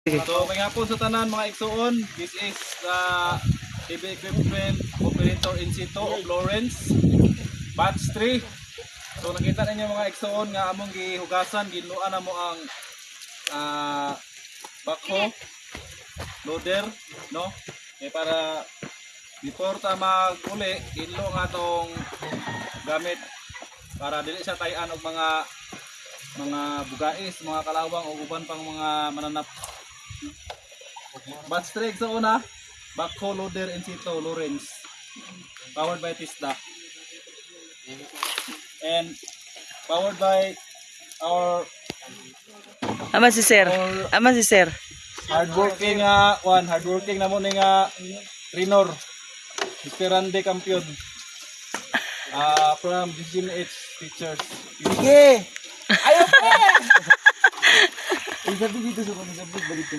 So, may hapon sa tanan mga igsoon. This is the TV equipment operator in situ of Lawrence, batch 3. So, nakita ninyo mga igsoon nga among gihugasan, ginuan na mo ang backhoe, loader, no? Para before ta mag-uli, ilo nga tong gamit para dili siya tayan og mga bugais, mga kalawang o uban pang mga mananap. Batch 3 sa una, backhoe loader in situ Lawrence, powered by Tisda, and powered by our Ama si sir. hardworking na mo ni trainer, Mr. Randy Campion, from GMH Teachers. Sige! Ayaw pa! Isabi dito sa kami, sabi balik ko.